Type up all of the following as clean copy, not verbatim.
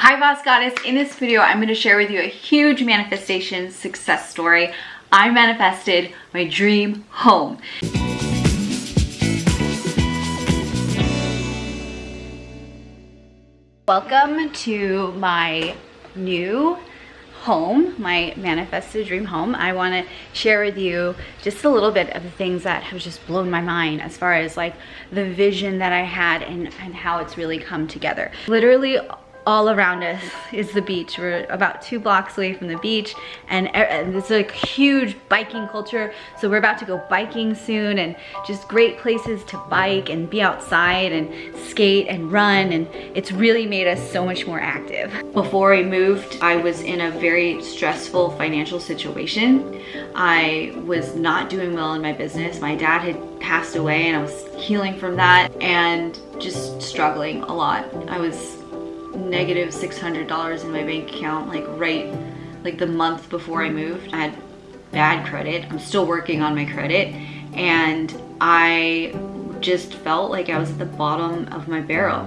Hi Boss Goddess, in this video I'm going to share with you a huge manifestation success story. I manifested my dream home. Welcome to my new home, my manifested dream home. I want to share with you just a little bit of the things that have just blown my mind as far as like the vision that I had and how it's really come together. Literally all around us is the beach. We're about 2 blocks away from the beach, and it's a huge biking culture, so we're about to go biking soon, and just great places to bike and be outside and skate and run, and it's really made us so much more active. Before I moved, I was in a very stressful financial situation. I was not doing well in my business. My dad had passed away and I was healing from that and just struggling a lot. I was negative $600 in my bank account, like the month before I moved. I had bad credit. I'm still working on my credit, and I just felt like I was at the bottom of my barrel.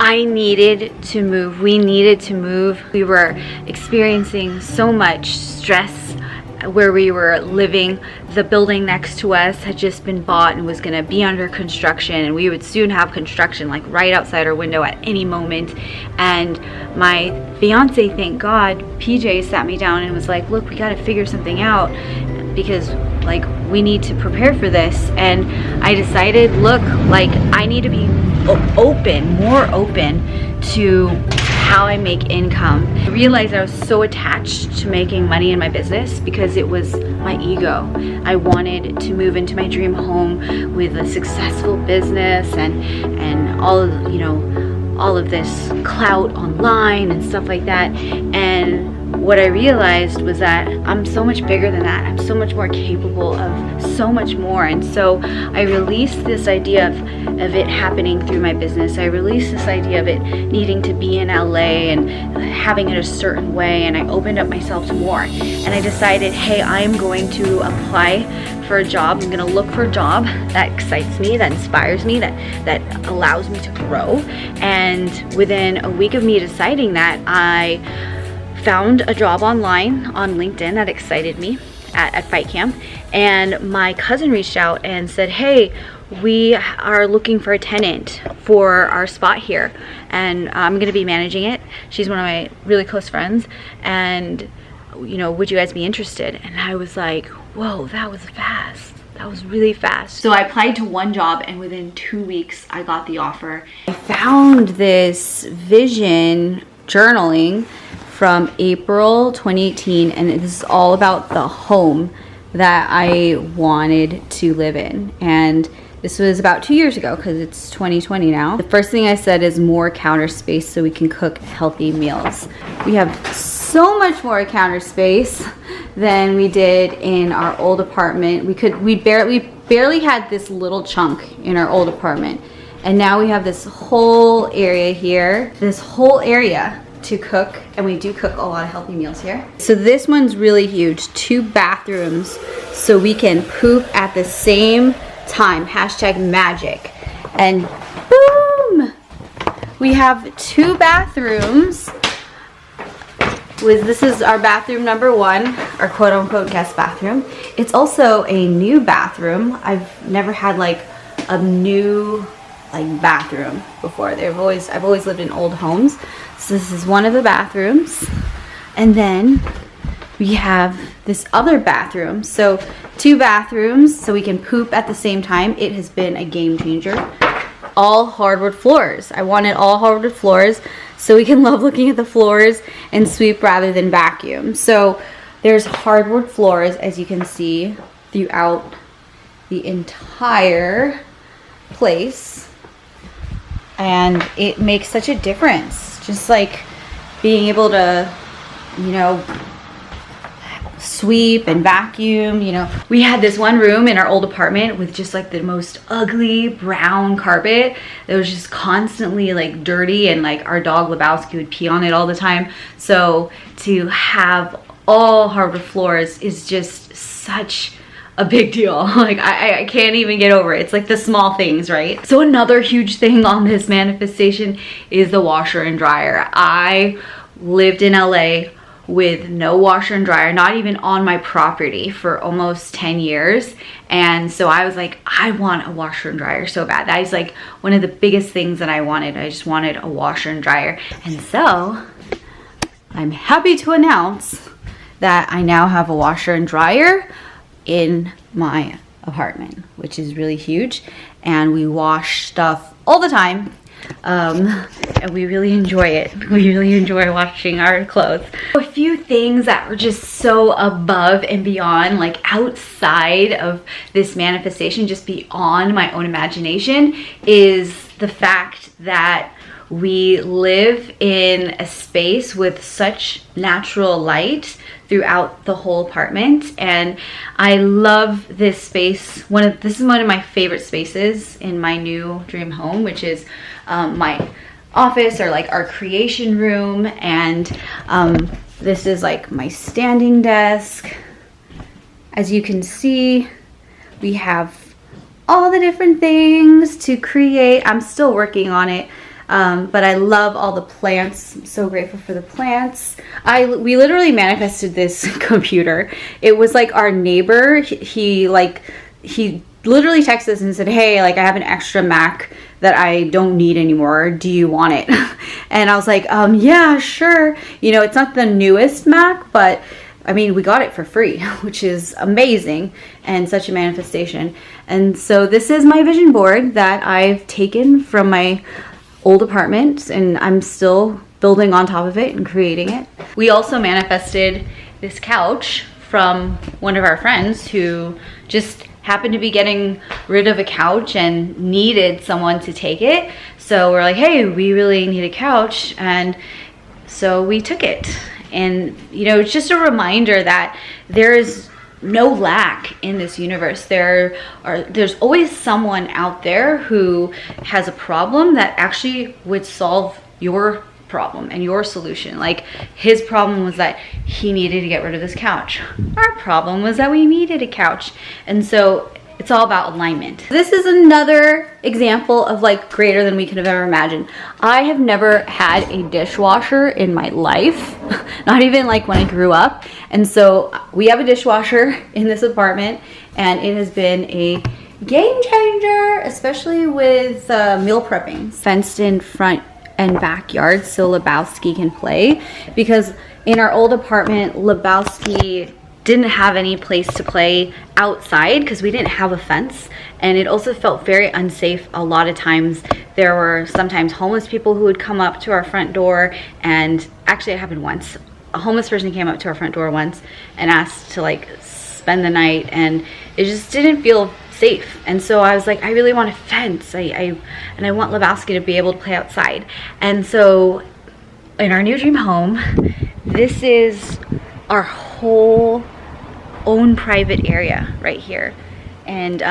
I needed to move. We needed to move. We were experiencing so much stress where we were living. The building next to us had just been bought and was going to be under construction, and we would soon have construction like right outside our window at any moment. And my fiance, thank God, PJ, sat me down and was like, look, we got to figure something out because like we need to prepare for this. And I decided, look, like I need to be more open to how I make income. I realized I was so attached to making money in my business because it was my ego. I wanted to move into my dream home with a successful business and all of, you know, all of this clout online and stuff like that. And what I realized was that I'm so much bigger than that. I'm so much more capable of so much more. And so I released this idea of it happening through my business. I released this idea of it needing to be in LA and having it a certain way. And I opened up myself to more. And I decided, hey, I'm going to apply for a job. I'm going to look for a job that excites me, that inspires me, that allows me to grow. And within a week of me deciding that, I found a job online on LinkedIn that excited me at Fight Camp, and my cousin reached out and said, hey, we are looking for a tenant for our spot here, and I'm going to be managing it. She's one of my really close friends, and you know, would you guys be interested? And I was like, whoa, that was fast. That was really fast. So I applied to one job, and within 2 weeks I got the offer. I found this vision journaling from April 2018, and this is all about the home that I wanted to live in. And this was about 2 years ago because it's 2020 now. The first thing I said is more counter space so we can cook healthy meals. We have so much more counter space than we did in our old apartment. We barely had this little chunk in our old apartment, and now we have this whole area here, this whole area to cook, and we do cook a lot of healthy meals here. So this one's really huge, 2 bathrooms so we can poop at the same time, #magic. And boom, we have 2 bathrooms. This is our bathroom number 1, our quote-unquote guest bathroom. It's also a new bathroom. I've never had like a new bathroom before. I've always lived in old homes. So this is one of the bathrooms, and then we have this other bathroom. So 2 bathrooms so we can poop at the same time. It has been a game changer. All hardwood floors. I wanted all hardwood floors so we can love looking at the floors and sweep rather than vacuum. So there's hardwood floors, as you can see, throughout the entire place, and it makes such a difference. Just like being able to, you know, sweep and vacuum, you know. We had this one room in our old apartment with just like the most ugly brown carpet that was just constantly like dirty, and like our dog Lebowski would pee on it all the time. So to have all hardwood floors is just such a big deal. Like I can't even get over it. It's like the small things, right? So another huge thing on this manifestation is the washer and dryer. I lived in LA with no washer and dryer, not even on my property, for almost 10 years. And so I was like, I want a washer and dryer so bad. That is like one of the biggest things that I wanted. I just wanted a washer and dryer. And so I'm happy to announce that I now have a washer and dryer in my apartment, which is really huge. And we wash stuff all the time. And we really enjoy it. We really enjoy washing our clothes. A few things that were just so above and beyond, like outside of this manifestation, just beyond my own imagination, is the fact that we live in a space with such natural light throughout the whole apartment, and I love this space. This is one of my favorite spaces in my new dream home, which is my office, or like our creation room. And this is like my standing desk. As you can see, we have all the different things to create. I'm still working on it. But I love all the plants. I'm so grateful for the plants. We literally manifested this computer. It was like our neighbor. He literally texted us and said, hey, like I have an extra Mac that I don't need anymore. Do you want it? And I was like, yeah, sure. You know, it's not the newest Mac, but I mean, we got it for free, which is amazing and such a manifestation. And so this is my vision board that I've taken from my old apartment, and I'm still building on top of it and creating it. We also manifested this couch from one of our friends who just happened to be getting rid of a couch and needed someone to take it. So we're like, hey, we really need a couch. And so we took it. And you know, it's just a reminder that there is no lack in this universe. There's always someone out there who has a problem that actually would solve your problem and your solution. Like his problem was that he needed to get rid of this couch. Our problem was that we needed a couch. And so it's all about alignment. This is another example of like greater than we could have ever imagined. I have never had a dishwasher in my life, not even like when I grew up. And so we have a dishwasher in this apartment, and it has been a game changer, especially with meal prepping. Fenced in front and backyard so Lebowski can play, because in our old apartment, Lebowski didn't have any place to play outside because we didn't have a fence, and it also felt very unsafe. A lot of times there were sometimes homeless people who would come up to our front door, and actually it happened once. A homeless person came up to our front door once and asked to like spend the night, and it just didn't feel safe. And so I was like, I really want a fence. And I want Lebowski to be able to play outside. And so in our new dream home, this is our whole own private area right here. And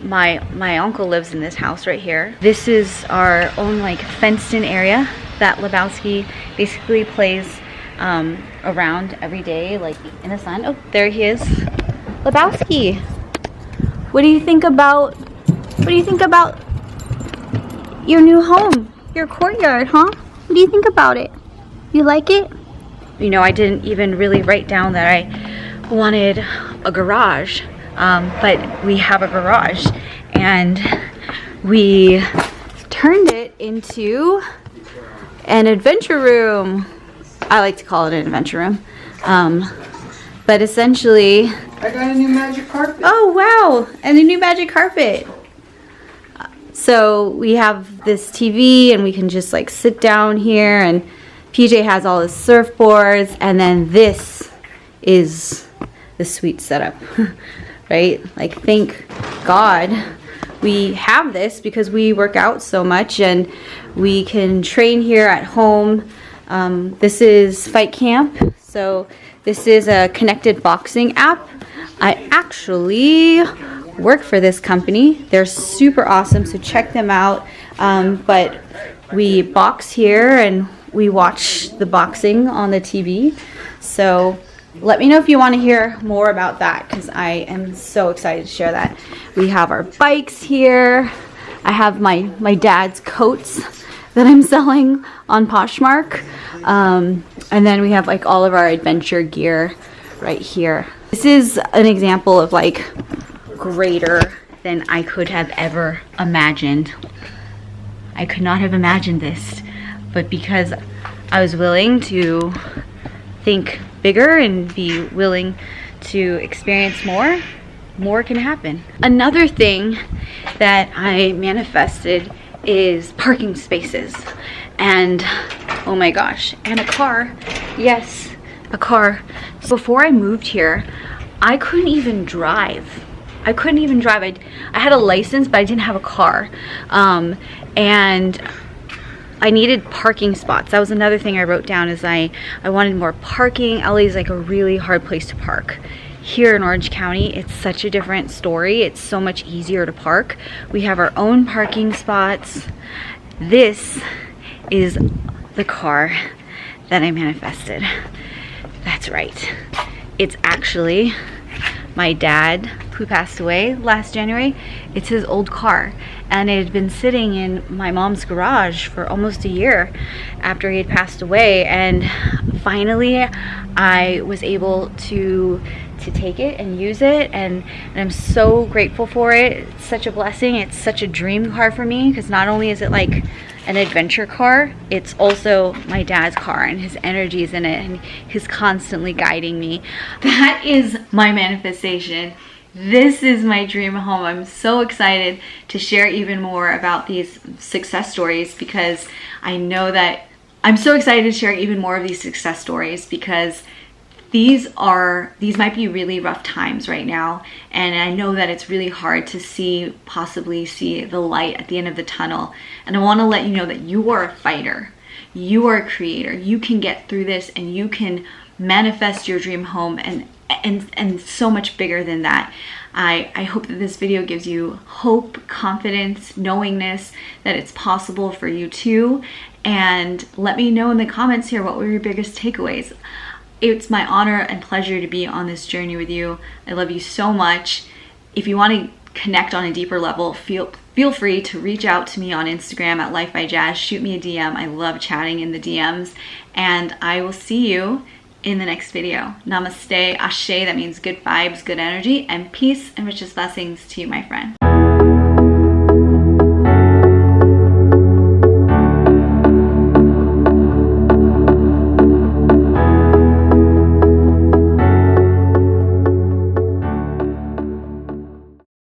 my uncle lives in this house right here. This is our own like fenced in area that Lebowski basically plays around every day, like in the sun. Oh, there he is. Lebowski, what do you think about your new home, your courtyard, huh? What do you think about it? You like it? You know, I didn't even really write down that I wanted a garage, but we have a garage, and we turned it into an adventure room. I like to call it an adventure room, but essentially, I got a new magic carpet. Oh wow, and a new magic carpet. So we have this TV, and we can just like sit down here, and PJ has all his surfboards, and then this is the sweet setup, right? Like, thank God we have this, because we work out so much and we can train here at home. This is Fight Camp. So this is a connected boxing app. I actually work for this company. They're super awesome, so check them out. But we box here and we watch the boxing on the TV. So Let me know if you want to hear more about that, because I am so excited to share that. We have our bikes here. I have my dad's coats that I'm selling on Poshmark. And then we have like all of our adventure gear right here. This is an example of like greater than I could have ever imagined. I could not have imagined this, but because I was willing to think bigger and be willing to experience more can happen. Another thing that I manifested is parking spaces, and oh my gosh, and a car. Yes, a car. Before I moved here, I couldn't even drive. I had a license, but I didn't have a car. And I needed parking spots. That was another thing I wrote down, is I wanted more parking. LA is like a really hard place to park. Here in Orange County, it's such a different story. It's so much easier to park. We have our own parking spots. This is the car that I manifested. That's right. It's actually my dad, who passed away last January. It's his old car, and it had been sitting in my mom's garage for almost a year after he had passed away, and finally I was able to take it and use it, and I'm so grateful for it. It's such a blessing. It's such a dream car for me, because not only is it like an adventure car, it's also my dad's car, and his energy is in it, and he's constantly guiding me. That is my manifestation. This is my dream home. I'm so excited to share even more about these success stories, because I know that I'm so excited to share even more of these success stories, because these might be really rough times right now, and I know that it's really hard to possibly see the light at the end of the tunnel. And I want to let you know that you are a fighter, you are a creator, you can get through this, and you can manifest your dream home and so much bigger than that. I hope that this video gives you hope, confidence, knowingness that it's possible for you too. And let me know in the comments here, what were your biggest takeaways? It's my honor and pleasure to be on this journey with you. I love you so much. If you want to connect on a deeper level, feel free to reach out to me on Instagram at LifeByJazz. Shoot me a DM. I love chatting in the DMs. And I will see you in the next video. Namaste, ashe, that means good vibes, good energy, and peace and richest blessings to you, my friend.